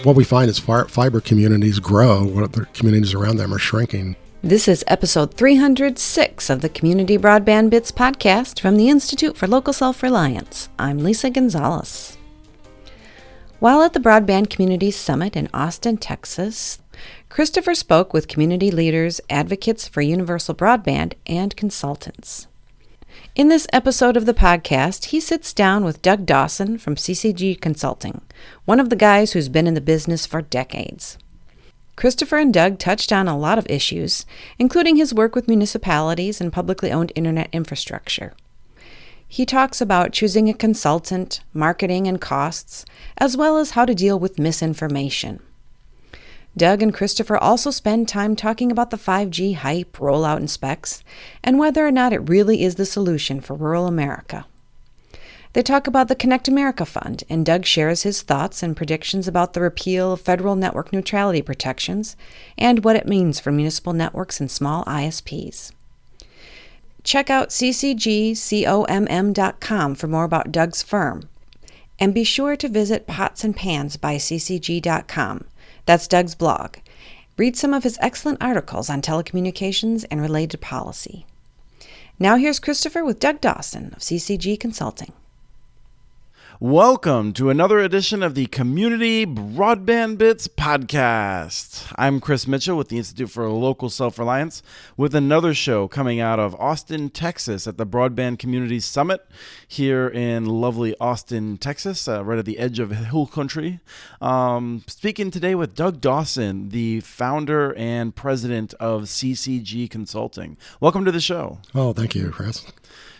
What we find is fiber communities grow, what the communities around them are shrinking. This is episode 306 of the Community Broadband Bits podcast from the Institute for Local Self-Reliance. I'm Lisa Gonzalez. While at the Broadband Community Summit in Austin, Texas, Christopher spoke with community leaders, advocates for universal broadband, and consultants. In this episode of the podcast, he sits down with Doug Dawson from CCG Consulting, one of the guys who's been in the business for decades. Christopher and Doug touched on a lot of issues, including his work with municipalities and publicly owned internet infrastructure. He talks about choosing a consultant, marketing and costs, as well as how to deal with misinformation. Doug and Christopher also spend time talking about the 5G hype, rollout, and specs, and whether or not it really is the solution for rural America. They talk about the Connect America Fund, and Doug shares his thoughts and predictions about the repeal of federal network neutrality protections and what it means for municipal networks and small ISPs. Check out ccgcomm.com for more about Doug's firm, and be sure to visit potsandpansbyccg.com. That's Doug's blog. Read some of his excellent articles on telecommunications and related policy. Now here's Christopher with Doug Dawson of CCG Consulting. Welcome to another edition of the Community Broadband Bits podcast. I'm Chris Mitchell with the Institute for Local Self-Reliance with another show coming out of Austin, Texas at the Broadband Community Summit here in lovely Austin, Texas, right at the edge of hill country. Speaking today with Doug Dawson, the founder and president of CCG Consulting. Welcome to the show. Oh, thank you, Chris.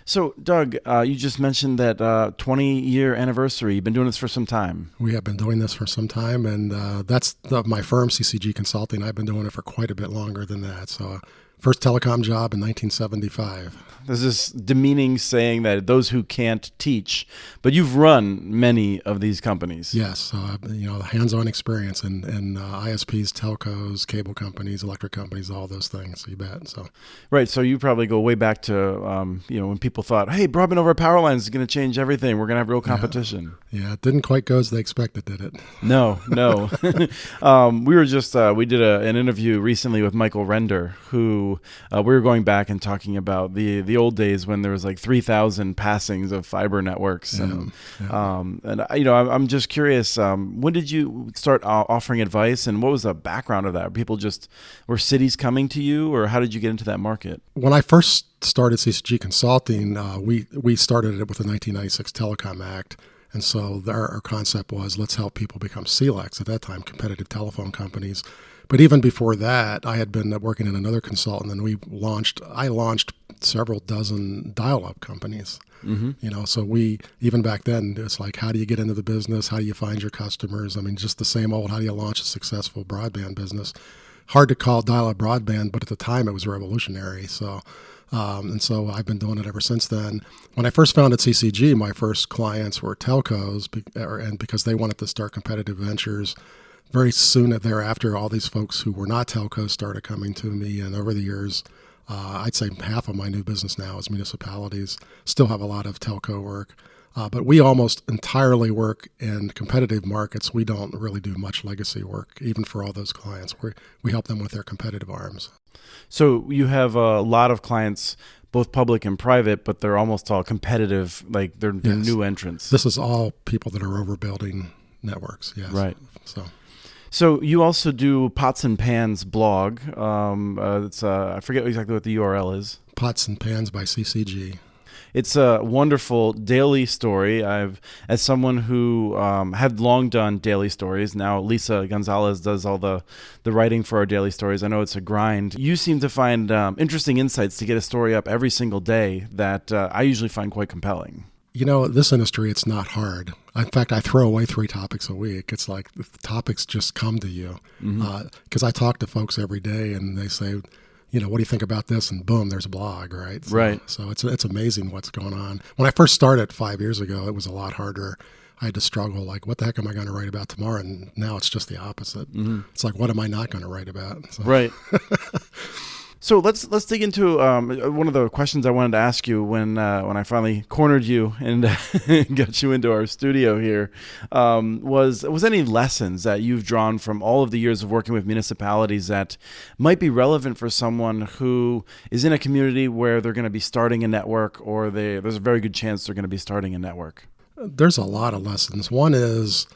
So, Doug, you just mentioned that 20-year anniversary. You've been doing this for some time. We have been doing this for some time, and that's my firm, CCG Consulting. I've been doing it for quite a bit longer than that. So, first telecom job in 1975. There's this demeaning saying that those who can't teach, but you've run many of these companies. Yes, hands-on experience in ISPs, telcos, cable companies, electric companies, all those things. You bet. So, right. So you probably go way back to when people thought, "Hey, broadband over power lines is going to change everything. We're going to have real competition." Yeah, it didn't quite go as they expected, did it? No. We did an interview recently with Michael Render, who we were going back and talking about the old days when there was like 3,000 passings of fiber networks. I'm just curious, when did you start offering advice, and what was the background of that? Were cities coming to you, or how did you get into that market? When I first started CCG Consulting, we started it with the 1996 Telecom Act. And so our concept was, let's help people become CLECs, at that time, competitive telephone companies. But even before that, I had been working in another consultant, and I launched several dozen dial-up companies. Mm-hmm. So even back then, it's like, how do you get into the business? How do you find your customers? I mean, just the same old, how do you launch a successful broadband business? Hard to call dial-up broadband, but at the time it was revolutionary. So I've been doing it ever since then. When I first founded CCG, my first clients were telcos, and because they wanted to start competitive ventures. Very soon thereafter, all these folks who were not telcos started coming to me, and over the years, I'd say half of my new business now is municipalities. Still have a lot of telco work, but we almost entirely work in competitive markets. We don't really do much legacy work, even for all those clients. We help them with their competitive arms. So you have a lot of clients, both public and private, but they're almost all competitive, like they're new entrants. This is all people that are overbuilding networks, yes. Right. So you also do Pots and Pans blog. I forget exactly what the URL is. Pots and Pans by CCG. It's a wonderful daily story. As someone who had long done daily stories, now Lisa Gonzalez does all the writing for our daily stories. I know it's a grind. You seem to find interesting insights to get a story up every single day that I usually find quite compelling. This industry, it's not hard. In fact, I throw away 3 topics a week. It's like the topics just come to you. Because I talk to folks every day, and they say, what do you think about this? And boom, there's a blog, right? So it's amazing what's going on. When I first started 5 years ago, it was a lot harder. I had to struggle, like, what the heck am I going to write about tomorrow? And now it's just the opposite. Mm-hmm. It's like, what am I not going to write about? So. Right. So let's dig into one of the questions I wanted to ask you when I finally cornered you and got you into our studio here. Was any lessons that you've drawn from all of the years of working with municipalities that might be relevant for someone who is in a community where they're going to be starting a network, or there's a very good chance they're going to be starting a network? There's a lot of lessons. One is,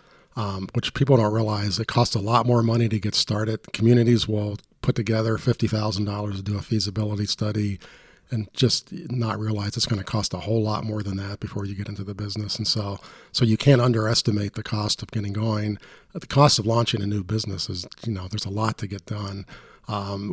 which people don't realize, it costs a lot more money to get started. Communities will put together $50,000 to do a feasibility study and just not realize it's going to cost a whole lot more than that before you get into the business. And so you can't underestimate the cost of getting going. The cost of launching a new business is, there's a lot to get done.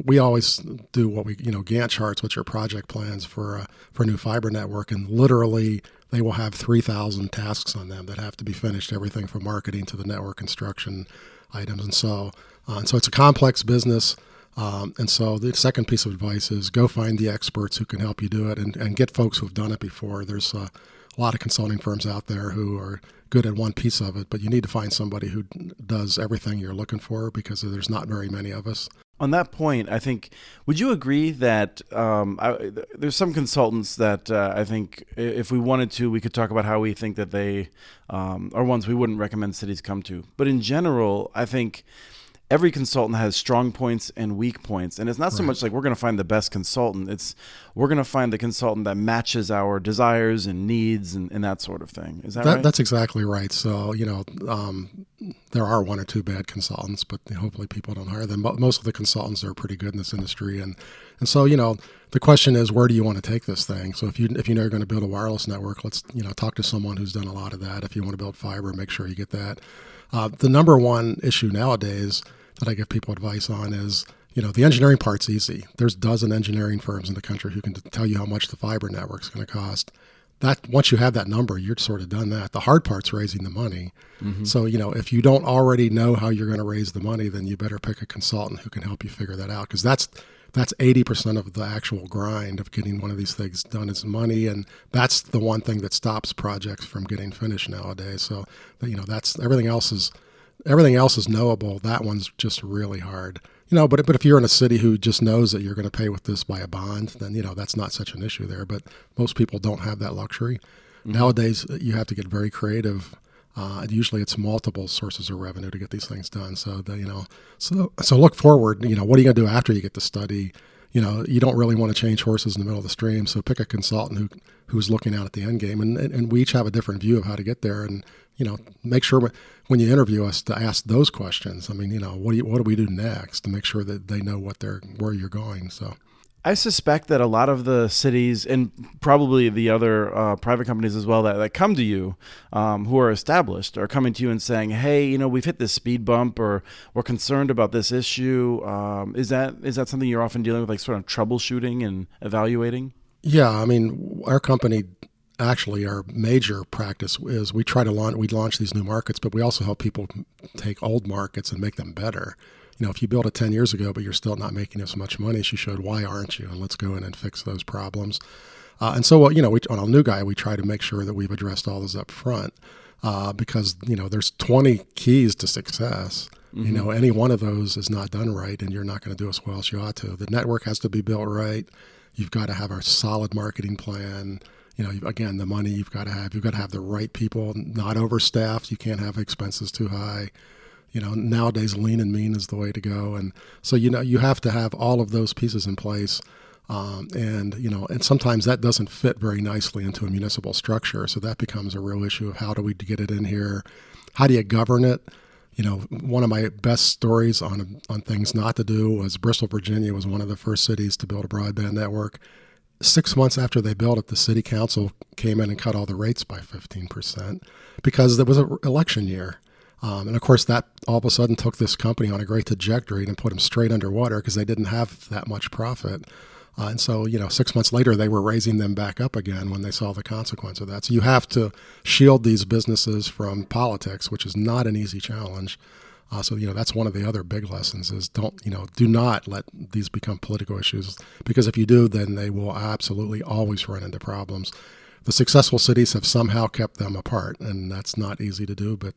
We always do what Gantt charts, which are project plans for a new fiber network, and literally they will have 3,000 tasks on them that have to be finished, everything from marketing to the network construction items. And so it's a complex business. And so the second piece of advice is go find the experts who can help you do it, and get folks who've done it before. There's a lot of consulting firms out there who are good at one piece of it, but you need to find somebody who does everything you're looking for, because there's not very many of us. On that point, I think, would you agree that there's some consultants that I think if we wanted to, we could talk about how we think that they are ones we wouldn't recommend cities come to. But in general, I think every consultant has strong points and weak points. And it's not so much like we're going to find the best consultant. It's we're going to find the consultant that matches our desires and needs and that sort of thing. Is that right? That's exactly right. So, there are one or two bad consultants, but hopefully people don't hire them. But most of the consultants are pretty good in this industry. And so, the question is, where do you want to take this thing? So if you know you're going to build a wireless network, let's, talk to someone who's done a lot of that. If you want to build fiber, make sure you get that. The number one issue nowadays that I give people advice on is, the engineering part's easy. There's a dozen engineering firms in the country who can tell you how much the fiber network's going to cost. That once you have that number, you're sort of done that. The hard part's raising the money. Mm-hmm. So, if you don't already know how you're going to raise the money, then you better pick a consultant who can help you figure that out, because that's 80% of the actual grind of getting one of these things done is money, and that's the one thing that stops projects from getting finished nowadays. So, that's everything else is knowable. That one's just really hard. But if you're in a city who just knows that you're going to pay with this by a bond, then, that's not such an issue there. But most people don't have that luxury. Mm-hmm. Nowadays, you have to get very creative. Usually it's multiple sources of revenue to get these things done. So, so look forward. What are you going to do after you get the study? You don't really want to change horses in the middle of the stream. So pick a consultant who's looking out at the end game. And we each have a different view of how to get there. And, make sure when you interview us to ask those questions. I mean, what do we do next to make sure that they know where you're going? So I suspect that a lot of the cities, and probably the other private companies as well that come to you, who are established, are coming to you and saying, hey, we've hit this speed bump, or we're concerned about this issue. Is that something you're often dealing with, like sort of troubleshooting and evaluating? Yeah, I mean, our company, actually, our major practice is we launch these new markets, but we also help people take old markets and make them better. If you built it 10 years ago, but you're still not making as much money as you should, why aren't you? And let's go in and fix those problems. And so, on a new guy, we try to make sure that we've addressed all those up front, because, there's 20 keys to success. Mm-hmm. Any one of those is not done right, and you're not going to do as well as you ought to. The network has to be built right. You've got to have a solid marketing plan. Again, the money you've got to have the right people, not overstaffed. You can't have expenses too high. Nowadays, lean and mean is the way to go. And so, you have to have all of those pieces in place. And sometimes that doesn't fit very nicely into a municipal structure. So that becomes a real issue of how do we get it in here? How do you govern it? One of my best stories on things not to do was Bristol, Virginia was one of the first cities to build a broadband network. 6 months after they built it, the city council came in and cut all the rates by 15% because there was an election year. And of course, that all of a sudden took this company on a great trajectory and put them straight underwater because they didn't have that much profit. And so, 6 months later, they were raising them back up again when they saw the consequence of that. So you have to shield these businesses from politics, which is not an easy challenge. So, that's one of the other big lessons is do not let these become political issues, because if you do, then they will absolutely always run into problems. the successful cities have somehow kept them apart, and that's not easy to do, but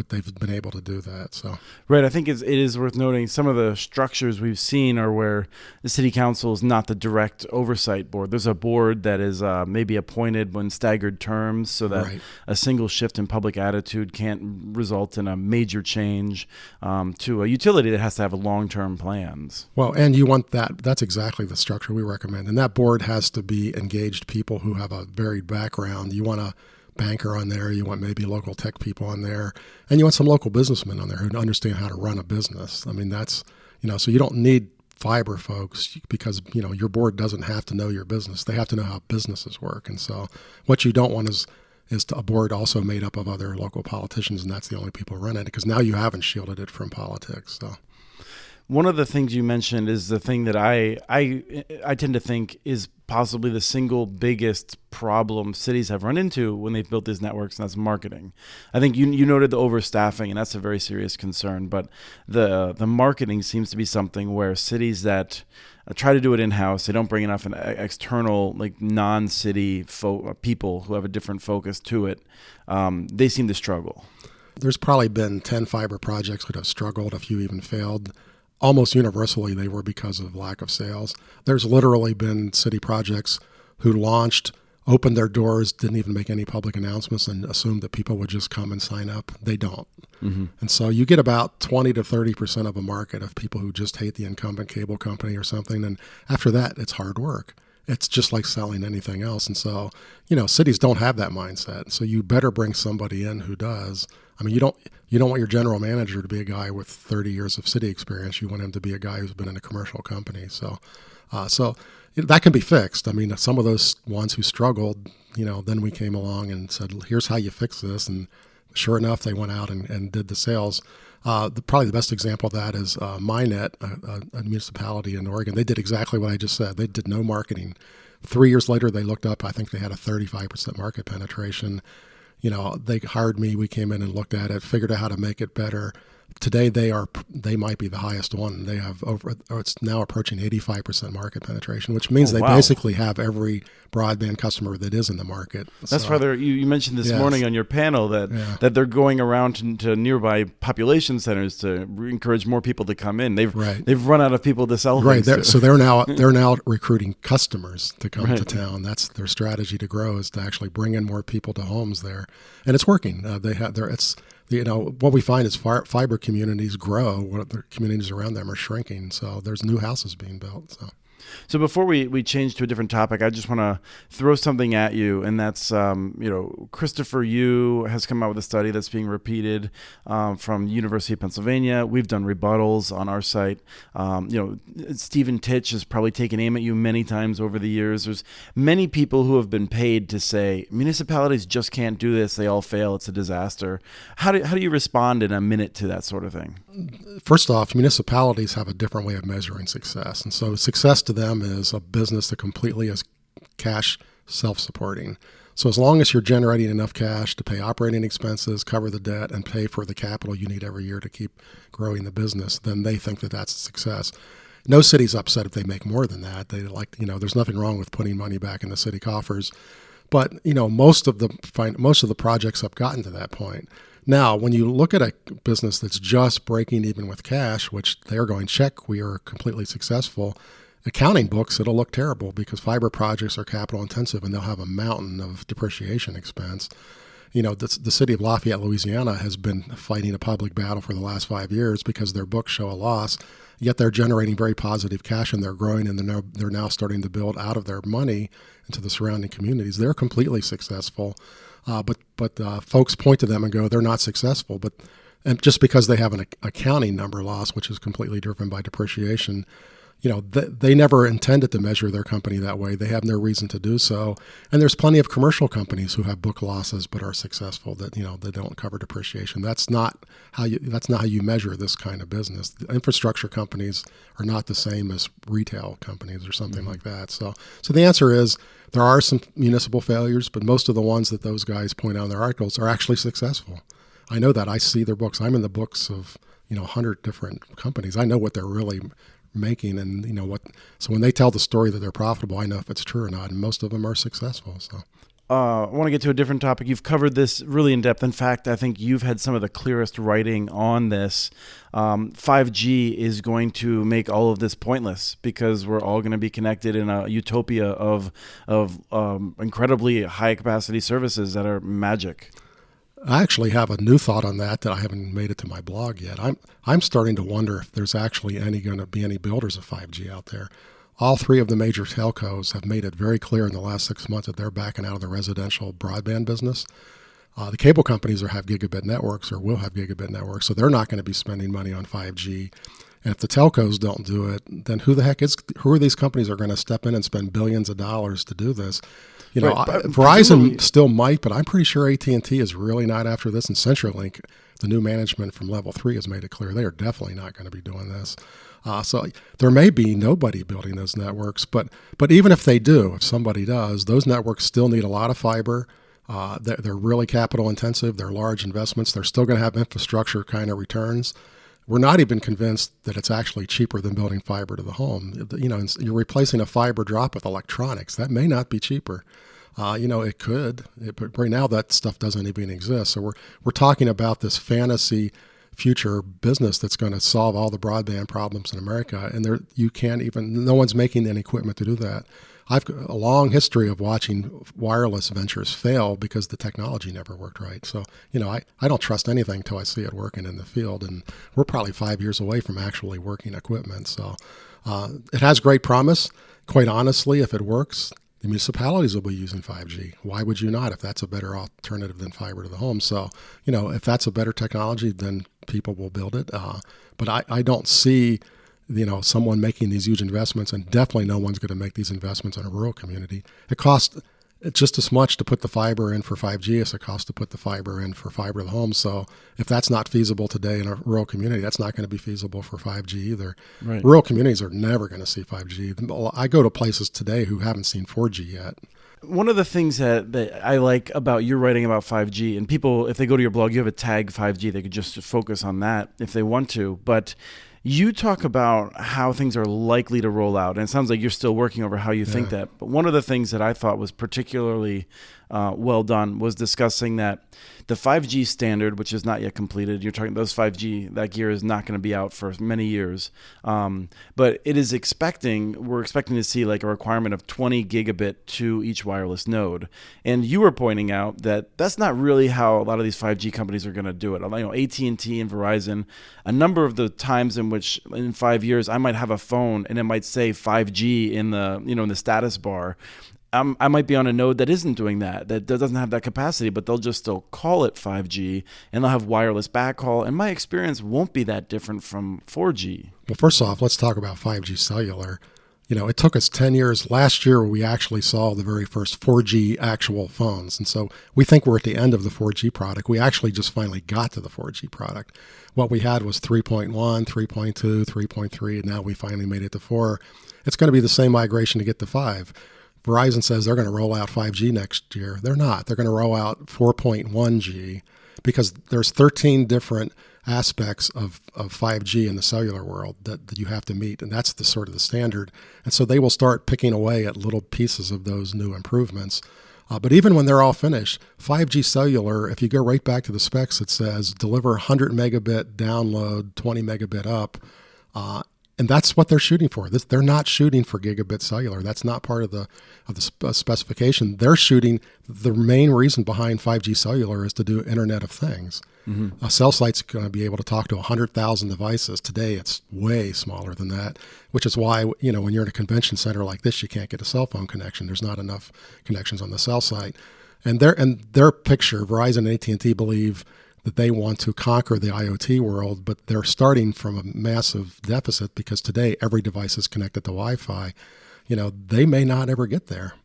they've been able to do that. So right, I think it is worth noting some of the structures we've seen are where the city council is not the direct oversight board. There's a board that is maybe appointed when staggered terms, so that right. a single shift in public attitude can't result in a major change to a utility that has to have long-term plans. Well, and you want that. That's exactly the structure we recommend, and that board has to be engaged people who have a varied background. You want a banker on there, you want maybe local tech people on there, and you want some local businessmen on there who understand how to run a business. I mean, that's, so you don't need fiber folks because, your board doesn't have to know your business. They have to know how businesses work. And so what you don't want is a board also made up of other local politicians, and that's the only people who run it, because now you haven't shielded it from politics. So one of the things you mentioned is the thing that I tend to think is possibly the single biggest problem cities have run into when they've built these networks, and that's marketing. I think you noted the overstaffing, and that's a very serious concern, but the marketing seems to be something where cities that try to do it in-house, they don't bring enough external, like non-city people who have a different focus to it, they seem to struggle. There's probably been 10 fiber projects that have struggled, a few even failed. Almost universally, they were because of lack of sales. There's literally been city projects who launched, opened their doors, didn't even make any public announcements, and assumed that people would just come and sign up. They don't. Mm-hmm. And so you get about 20 to 30% of a market of people who just hate the incumbent cable company or something. And after that, it's hard work. It's just like selling anything else. And so, cities don't have that mindset. So you better bring somebody in who does. I mean, you don't want your general manager to be a guy with 30 years of city experience. You want him to be a guy who's been in a commercial company. So that can be fixed. I mean, some of those ones who struggled, then we came along and said, here's how you fix this. And sure enough, they went out and did the sales. Probably the best example of that is Minet, a municipality in Oregon. They did exactly what I just said. They did no marketing. 3 years later, they looked up. I think they had a 35% market penetration. They hired me. We came in and looked at it, figured out how to make it better. Today, they might be the highest one. They have it's now approaching 85% market penetration, which means they basically have every broadband customer that is in the market. That's why you mentioned this morning on your panel that they're going around to nearby population centers to encourage more people to come in. They've run out of people to sell things to. So they're now recruiting customers to come to town. That's their strategy to grow, is to actually bring in more people to homes there, and it's working. What we find is fiber communities grow. What the communities around them are shrinking. So there's new houses being built. So before we change to a different topic, I just want to throw something at you, and that's, Christopher Yu has come out with a study that's being repeated from the University of Pennsylvania. We've done rebuttals on our site. Stephen Titch has probably taken aim at you many times over the years. There's many people who have been paid to say, municipalities just can't do this. They all fail. It's a disaster. How do you respond in a minute to that sort of thing? First off, municipalities have a different way of measuring success. And so success to them is a business that completely is cash self-supporting. So as long as you're generating enough cash to pay operating expenses, cover the debt, and pay for the capital you need every year to keep growing the business, then they think that that's a success. No city's upset if they make more than that. They there's nothing wrong with putting money back in the city coffers. But, most of the projects have gotten to that point. Now, when you look at a business that's just breaking even with cash, which they're going, check, we are completely successful, accounting books, it'll look terrible because fiber projects are capital intensive and they'll have a mountain of depreciation expense. The city of Lafayette, Louisiana has been fighting a public battle for the last 5 years because their books show a loss, yet they're generating very positive cash and they're growing, and they're now starting to build out of their money into the surrounding communities. They're completely successful. But folks point to them and go, they're not successful. And just because they have an accounting number loss, which is completely driven by depreciation, they never intended to measure their company that way. They have no reason to do so. And there's plenty of commercial companies who have book losses but are successful that they don't cover depreciation. That's not how you measure this kind of business. The infrastructure companies are not the same as retail companies or something like that. So the answer is there are some municipal failures, but most of the ones that those guys point out in their articles are actually successful. I know that. I see their books. I'm in the books of 100 different companies. I know what they're really making, and so when they tell the story that they're profitable, I know if it's true or not, and most of them are successful. So I want to get to a different topic. You've covered this really in depth. In fact, I think you've had some of the clearest writing on this. 5G is going to make all of this pointless because we're all going to be connected in a utopia of incredibly high capacity services that are magic. I actually have a new thought on that I haven't made it to my blog yet. I'm starting to wonder if there's actually going to be any builders of 5G out there. All three of the major telcos have made it very clear in the last 6 months that they're backing out of the residential broadband business. The cable companies have gigabit networks or will have gigabit networks, so they're not going to be spending money on 5G. And if the telcos don't do it, then who are these companies are going to step in and spend billions of dollars to do this? Verizon still might, but I'm pretty sure AT&T is really not after this. And CenturyLink, the new management from Level 3 has made it clear they are definitely not going to be doing this. So there may be nobody building those networks, but even if they do, if somebody does, those networks still need a lot of fiber. They're really capital intensive. They're large investments. They're still going to have infrastructure kind of returns. We're not even convinced that it's actually cheaper than building fiber to the home. You're replacing a fiber drop with electronics. That may not be cheaper. It could, but right now that stuff doesn't even exist. So we're talking about this fantasy future business that's going to solve all the broadband problems in America, and no one's making any equipment to do that. I've got a long history of watching wireless ventures fail because the technology never worked right. So, I don't trust anything until I see it working in the field, and we're probably 5 years away from actually working equipment. So it has great promise. Quite honestly, if it works, the municipalities will be using 5G. Why would you not if that's a better alternative than fiber to the home? So, if that's a better technology, then people will build it. But I don't see someone making these huge investments, and definitely no one's going to make these investments in a rural community. It costs just as much to put the fiber in for 5G as it costs to put the fiber in for fiber to the home. So if that's not feasible today in a rural community, that's not going to be feasible for 5G either. Right. Rural communities are never going to see 5G. I go to places today who haven't seen 4G yet. One of the things that I like about your writing about 5G, and people, if they go to your blog, you have a tag 5G. They could just focus on that if they want to. But you talk about how things are likely to roll out, and it sounds like you're still working over how you think that. But one of the things that I thought was particularly well done was discussing that the 5G standard, which is not yet completed, you're talking those 5G, that gear is not going to be out for many years. But we're expecting to see like a requirement of 20 gigabit to each wireless node. And you were pointing out that that's not really how a lot of these 5G companies are going to do it. AT&T and Verizon, a number of the times in which in 5 years I might have a phone and it might say 5G in the status bar. I might be on a node that isn't doing that doesn't have that capacity, but they'll just still call it 5G, and they'll have wireless backhaul, and my experience won't be that different from 4G. Well, first off, let's talk about 5G cellular. It took us 10 years. Last year, we actually saw the very first 4G actual phones, and so we think we're at the end of the 4G product. We actually just finally got to the 4G product. What we had was 3.1, 3.2, 3.3, and now we finally made it to 4. It's going to be the same migration to get to 5. Verizon says they're going to roll out 5G next year. They're not. They're going to roll out 4.1G because there's 13 different aspects of 5G in the cellular world that you have to meet, and that's the sort of the standard. And so they will start picking away at little pieces of those new improvements. But even when they're all finished, 5G cellular, if you go right back to the specs, it says deliver 100 megabit download, 20 megabit up. And that's what they're shooting for. They're not shooting for gigabit cellular. That's not part of the specification. They're shooting. The main reason behind 5G cellular is to do Internet of Things. Mm-hmm. A cell site's going to be able to talk to 100,000 devices. Today, it's way smaller than that, which is why when you're in a convention center like this, you can't get a cell phone connection. There's not enough connections on the cell site. And their picture, Verizon and AT&T believe that they want to conquer the IoT world, but they're starting from a massive deficit because today every device is connected to Wi-Fi. They may not ever get there.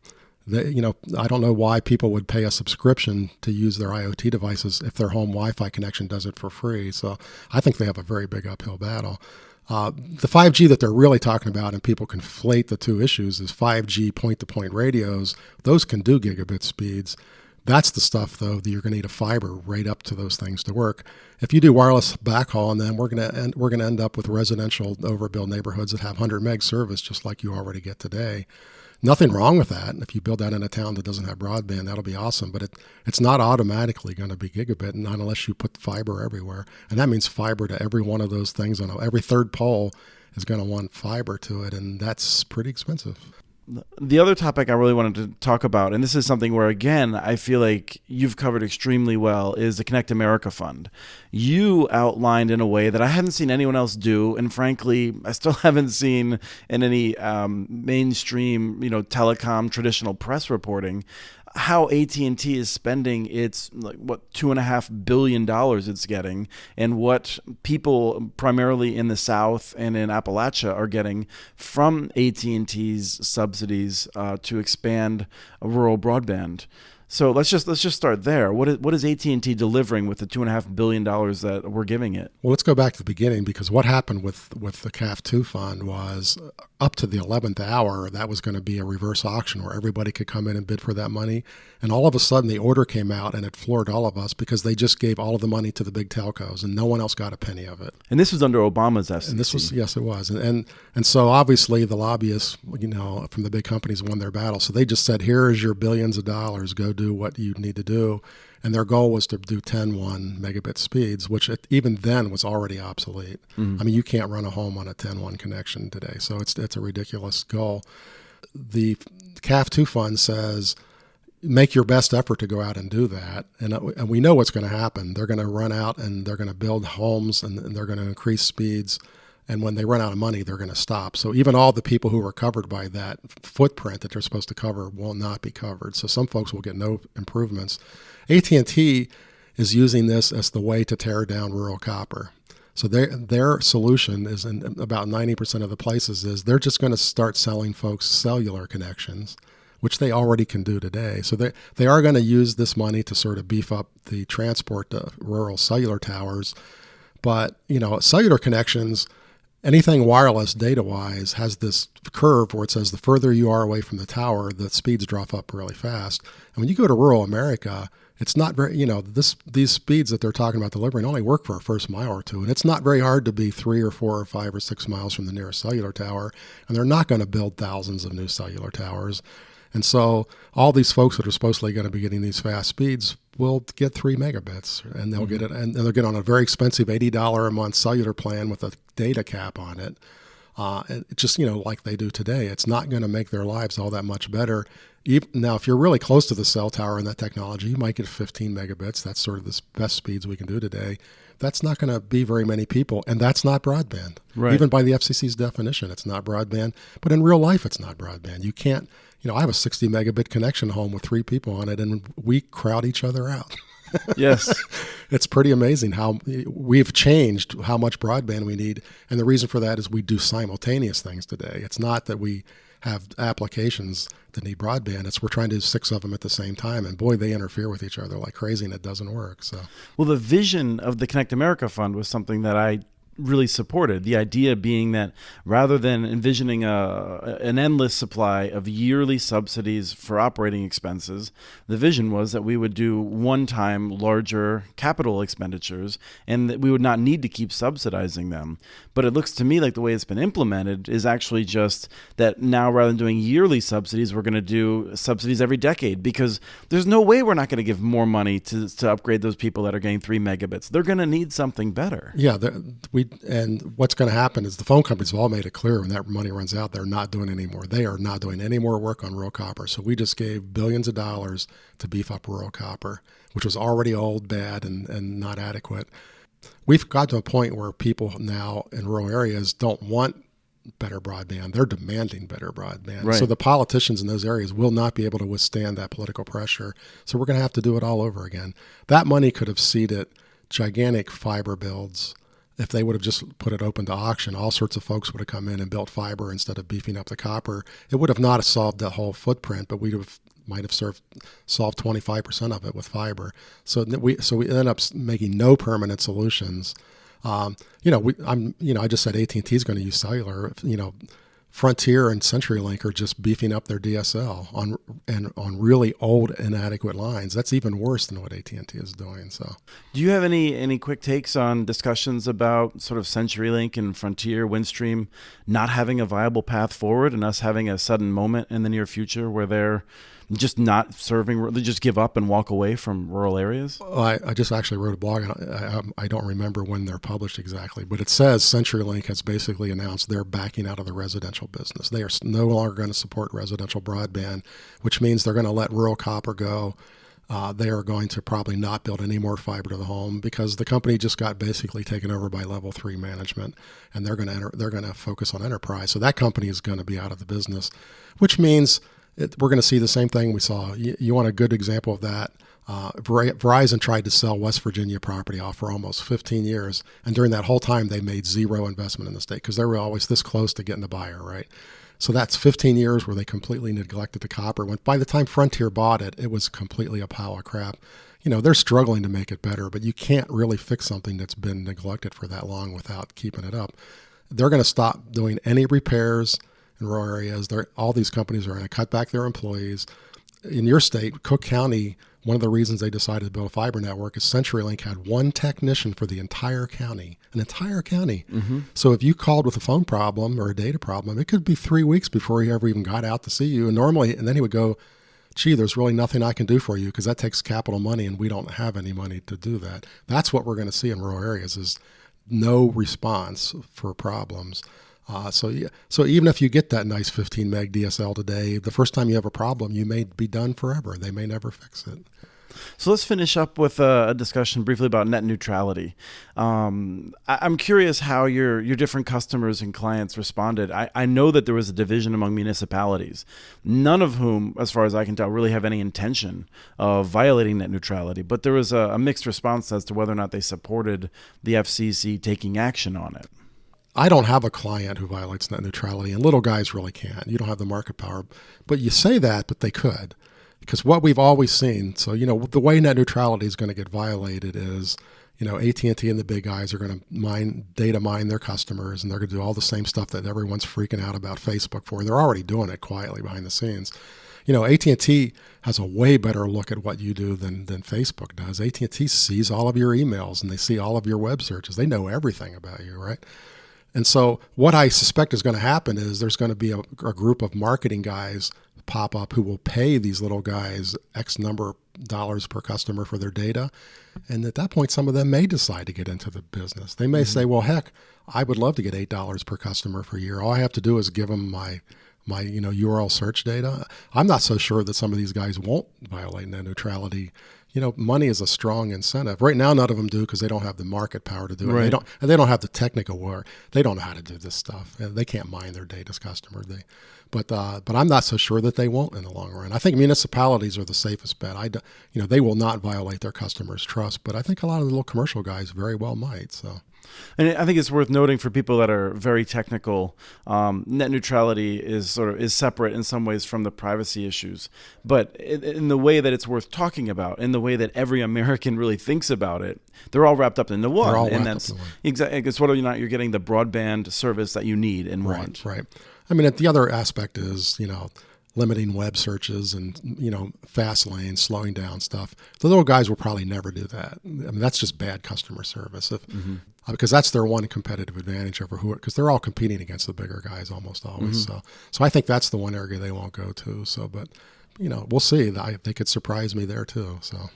I don't know why people would pay a subscription to use their IoT devices if their home Wi-Fi connection does it for free. So I think they have a very big uphill battle. The 5G that they're really talking about, and people conflate the two issues, is 5G point-to-point radios. Those can do gigabit speeds. That's the stuff, though, that you're going to need a fiber right up to those things to work. If you do wireless backhaul, and then we're going to end up with residential overbuild neighborhoods that have 100 meg service, just like you already get today. Nothing wrong with that. If you build that in a town that doesn't have broadband, that'll be awesome. But it's not automatically going to be gigabit, not unless you put fiber everywhere. And that means fiber to every one of those things. Every third pole is going to want fiber to it, and that's pretty expensive. The other topic I really wanted to talk about, and this is something where, again, I feel like you've covered extremely well, is the Connect America Fund. You outlined in a way that I hadn't seen anyone else do, and frankly, I still haven't seen in any mainstream, telecom traditional press reporting, how AT&T is spending its $2.5 billion it's getting, and what people primarily in the South and in Appalachia are getting from AT&T's subsidies to expand rural broadband. So let's just start there. What is AT&T delivering with the $2.5 billion that we're giving it? Well, let's go back to the beginning, because what happened with the CAF2 fund was up to the 11th hour, that was going to be a reverse auction where everybody could come in and bid for that money. And all of a sudden, the order came out and it floored all of us because they just gave all of the money to the big telcos and no one else got a penny of it. And this was under Obama's FCC. And this was, yes, it was. And so obviously the lobbyists, from the big companies won their battle. So they just said, here is your billions of dollars, go do what you need to do. And their goal was to do 10.1 megabit speeds, which even then was already obsolete. Mm-hmm. I mean, you can't run a home on a 10.1 connection today. So it's a ridiculous goal. The CAF2 fund says, make your best effort to go out and do that. And we know what's going to happen. They're going to run out and they're going to build homes and they're going to increase speeds. And when they run out of money, they're going to stop. So even all the people who are covered by that footprint that they're supposed to cover will not be covered. So some folks will get no improvements. AT&T is using this as the way to tear down rural copper. So their solution is, in about 90% of the places, is they're just going to start selling folks cellular connections, which they already can do today. So they are going to use this money to sort of beef up the transport to rural cellular towers. But, cellular connections, anything wireless data-wise has this curve where it says the further you are away from the tower, the speeds drop up really fast. And when you go to rural America, it's not very, these speeds that they're talking about delivering only work for a first mile or two. And it's not very hard to be 3 or 4 or 5 or 6 miles from the nearest cellular tower. And they're not going to build thousands of new cellular towers. And so all these folks that are supposedly going to be getting these fast speeds will get 3 megabits, and they'll get it, and they'll get on a very expensive $80 a month cellular plan with a data cap on it. And just, like they do today, it's not going to make their lives all that much better. Now, if you're really close to the cell tower and that technology, you might get 15 megabits. That's sort of the best speeds we can do today. That's not going to be very many people, and that's not broadband. Right. Even by the FCC's definition, it's not broadband. But in real life, it's not broadband. You can't, I have a 60 megabit connection home with 3 people on it, and we crowd each other out. Yes. It's pretty amazing how we've changed how much broadband we need. And the reason for that is we do simultaneous things today. It's not that we have applications that need broadband. It's we're trying to do 6 of them at the same time. And boy, they interfere with each other like crazy, and it doesn't work. So, well, the vision of the Connect America Fund was something that I really supported. The idea being that rather than envisioning an endless supply of yearly subsidies for operating expenses, the vision was that we would do one-time larger capital expenditures and that we would not need to keep subsidizing them. But it looks to me like the way it's been implemented is actually just that now rather than doing yearly subsidies, we're going to do subsidies every decade, because there's no way we're not going to give more money to upgrade those people that are getting 3 megabits. They're going to need something better. Yeah, and what's going to happen is the phone companies have all made it clear when that money runs out, they're not doing any more. They are not doing any more work on rural copper. So we just gave billions of dollars to beef up rural copper, which was already old, bad, and not adequate. We've got to a point where people now in rural areas don't want better broadband. They're demanding better broadband. Right. So the politicians in those areas will not be able to withstand that political pressure. So we're going to have to do it all over again. That money could have seeded gigantic fiber builds. If they would have just put it open to auction, all sorts of folks would have come in and built fiber instead of beefing up the copper. It would have not solved the whole footprint, but might have solved 25% of it with fiber. So we end up making no permanent solutions. I just said AT&T is going to use cellular. Frontier and CenturyLink are just beefing up their DSL on really old, inadequate lines. That's even worse than what AT&T is doing. So, do you have any quick takes on discussions about sort of CenturyLink and Frontier, Windstream not having a viable path forward, and us having a sudden moment in the near future where they're just not serving, they just give up and walk away from rural areas? Well, I just actually wrote a blog. I don't remember when they're published exactly, but it says CenturyLink has basically announced they're backing out of the residential business. They are no longer going to support residential broadband, which means they're going to let rural copper go. They are going to probably not build any more fiber to the home because the company just got basically taken over by Level 3 management, and they're going to focus on enterprise. So that company is going to be out of the business, which means we're going to see the same thing we saw. You want a good example of that? Verizon tried to sell West Virginia property off for almost 15 years, and during that whole time, they made zero investment in the state because they were always this close to getting the buyer, right? So that's 15 years where they completely neglected the copper. When by the time Frontier bought it, it was completely a pile of crap. They're struggling to make it better, but you can't really fix something that's been neglected for that long without keeping it up. They're going to stop doing any repairs in rural areas. All these companies are going to cut back their employees. In your state, Cook County, one of the reasons they decided to build a fiber network is CenturyLink had one technician for the entire county, an entire county. Mm-hmm. So if you called with a phone problem or a data problem, it could be 3 weeks before he ever even got out to see you. And then he would go, gee, there's really nothing I can do for you because that takes capital money and we don't have any money to do that. That's what we're going to see in rural areas is no response for problems. So even if you get that nice 15 meg DSL today, the first time you have a problem, you may be done forever. They may never fix it. So let's finish up with a discussion briefly about net neutrality. I'm curious how your different customers and clients responded. I know that there was a division among municipalities, none of whom, as far as I can tell, really have any intention of violating net neutrality. But there was a mixed response as to whether or not they supported the FCC taking action on it. I don't have a client who violates net neutrality, and little guys really can't. You don't have the market power. But you say that, but they could. Because what we've always seen, so, the way net neutrality is going to get violated is, AT&T and the big guys are going to data mine their customers, and they're going to do all the same stuff that everyone's freaking out about Facebook for. They're already doing it quietly behind the scenes. AT&T has a way better look at what you do than Facebook does. AT&T sees all of your emails, and they see all of your web searches. They know everything about you, right? And so what I suspect is going to happen is there's going to be a group of marketing guys pop up who will pay these little guys X number of dollars per customer for their data. And at that point, some of them may decide to get into the business. They may say, well, heck, I would love to get $8 per customer per year. All I have to do is give them my URL search data. I'm not so sure that some of these guys won't violate net neutrality. Money is a strong incentive. Right now, none of them do because they don't have the market power to do it. Right. They don't have the technical work. They don't know how to do this stuff. They can't mine their data as customers. But I'm not so sure that they won't in the long run. I think municipalities are the safest bet. They will not violate their customers' trust, but I think a lot of the little commercial guys very well might. So. And I think it's worth noting for people that are very technical, net neutrality is separate in some ways from the privacy issues. But in the way that it's worth talking about, in the way that every American really thinks about it, they're all wrapped up into one. They're all and wrapped that's up in one. Exactly. It's whether or not you're getting the broadband service that you need and want. Right. I mean, the other aspect is, limiting web searches and, fast lanes, slowing down stuff. The little guys will probably never do that. I mean, that's just bad customer service. Because that's their one competitive advantage over because they're all competing against the bigger guys almost always. So I think that's the one area they won't go to. So, but, we'll see. They could surprise me there too. So.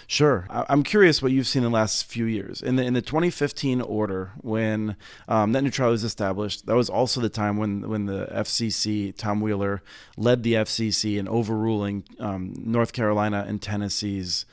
Sure. I'm curious what you've seen in the last few years. In the 2015 order, when net neutrality was established, that was also the time when the FCC, Tom Wheeler, led the FCC in overruling North Carolina and Tennessee's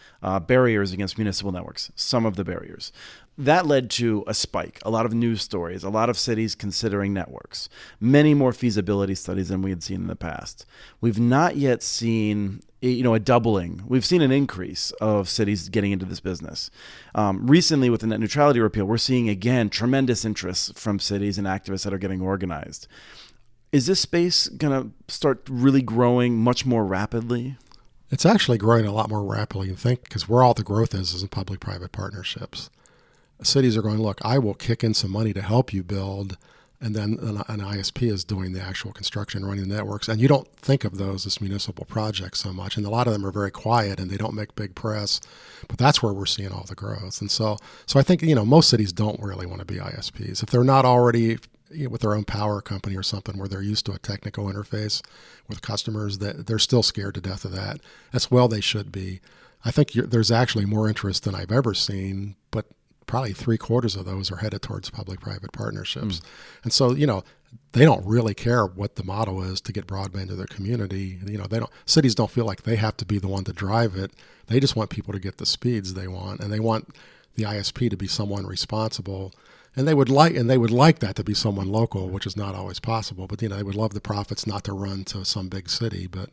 barriers against municipal networks, some of the barriers. That led to a spike, a lot of news stories, a lot of cities considering networks, many more feasibility studies than we had seen in the past. We've not yet seen a doubling. We've seen an increase of cities getting into this business. Recently, with the net neutrality repeal, we're seeing, again, tremendous interest from cities and activists that are getting organized. Is this space going to start really growing much more rapidly? It's actually growing a lot more rapidly than you think because where all the growth is in public-private partnerships. Cities are going, look, I will kick in some money to help you build and then an ISP is doing the actual construction, running the networks. And you don't think of those as municipal projects so much. And a lot of them are very quiet and they don't make big press, but that's where we're seeing all the growth. And so I think, most cities don't really want to be ISPs. If they're not already with their own power company or something where they're used to a technical interface with customers, that they're still scared to death of that. As well they should be. I think there's actually more interest than I've ever seen, but probably 3/4 of those are headed towards public-private partnerships. And so, they don't really care what the model is to get broadband to their community. Cities don't feel like they have to be the one to drive it. They just want people to get the speeds they want, and they want the ISP to be someone responsible. And they would like that to be someone local, which is not always possible. But they would love the profits not to run to some big city. But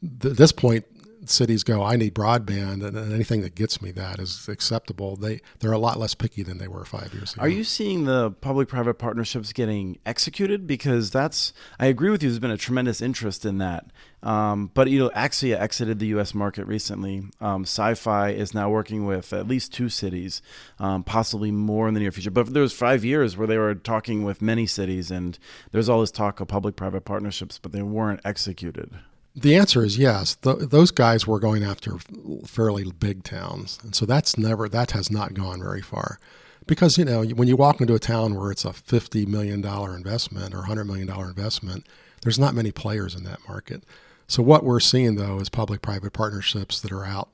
at this point, cities go, I need broadband, and anything that gets me that is acceptable. They're a lot less picky than they were 5 years ago. Are you seeing the public-private partnerships getting executed? Because I agree with you, there's been a tremendous interest in that. But Axia exited the U.S. market recently. Sci-Fi is now working with at least 2 cities, possibly more in the near future. But there was 5 years where they were talking with many cities, and there's all this talk of public-private partnerships, but they weren't executed. The answer is yes. Those guys were going after fairly big towns, and so that has not gone very far. Because when you walk into a town where it's a $50 million investment or $100 million investment, there's not many players in that market. So what we're seeing though is public-private partnerships that are out,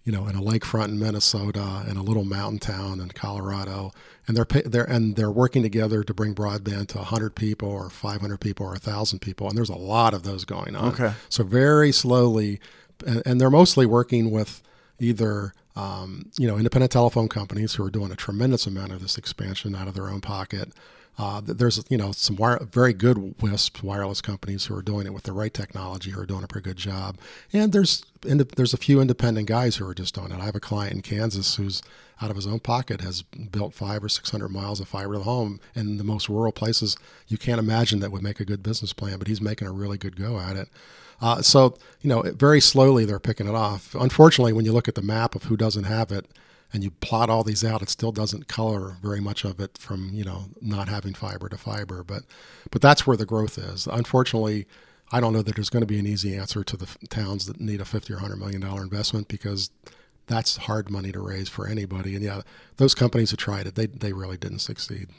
in a lakefront in Minnesota, in a little mountain town in Colorado, and they're working together to bring broadband to 100 people or 500 people or 1,000 people, and there's a lot of those going on. Okay. So very slowly, and they're mostly working with either independent telephone companies who are doing a tremendous amount of this expansion out of their own pocket. There's some very good WISP wireless companies who are doing it with the right technology, who are doing a pretty good job, and there's a few independent guys who are just doing it. I have a client in Kansas who's out of his own pocket has built 500 or 600 miles of fiber to the home in the most rural places you can't imagine that would make a good business plan, but he's making a really good go at it. So very slowly they're picking it off. Unfortunately, when you look at the map of who doesn't have it, and you plot all these out, it still doesn't color very much of it from, not having fiber to fiber. But that's where the growth is. Unfortunately, I don't know that there's going to be an easy answer to the towns that need a $50 or $100 million investment, because that's hard money to raise for anybody. And those companies who tried it, they really didn't succeed.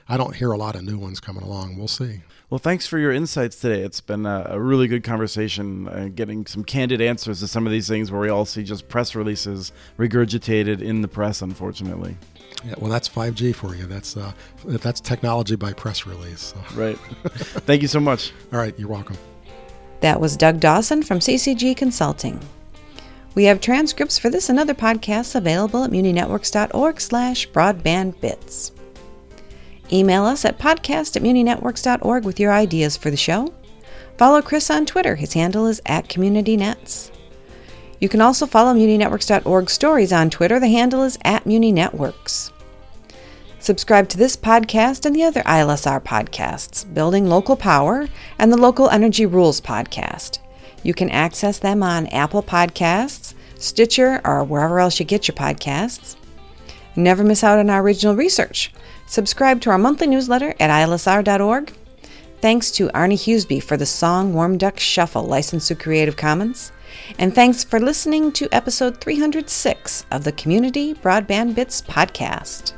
I don't hear a lot of new ones coming along. We'll see. Well, thanks for your insights today. It's been a really good conversation, getting some candid answers to some of these things where we all see just press releases regurgitated in the press, unfortunately. Yeah, well, that's 5G for you. That's technology by press release. So. Right. Thank you so much. All right, you're welcome. That was Doug Dawson from CCG Consulting. We have transcripts for this and other podcasts available at muninetworks.org/broadbandbits. Email us at podcast@muninetworks.org with your ideas for the show. Follow Chris on Twitter. His handle is @CommunityNets. You can also follow muninetworks.org stories on Twitter. The handle is @muninetworks. Subscribe to this podcast and the other ILSR podcasts, Building Local Power and the Local Energy Rules podcast. You can access them on Apple Podcasts, Stitcher, or wherever else you get your podcasts. Never miss out on our original research. Subscribe to our monthly newsletter at ilsr.org. Thanks to Arnie Huseby for the song Warm Duck Shuffle, licensed through Creative Commons. And thanks for listening to episode 306 of the Community Broadband Bits podcast.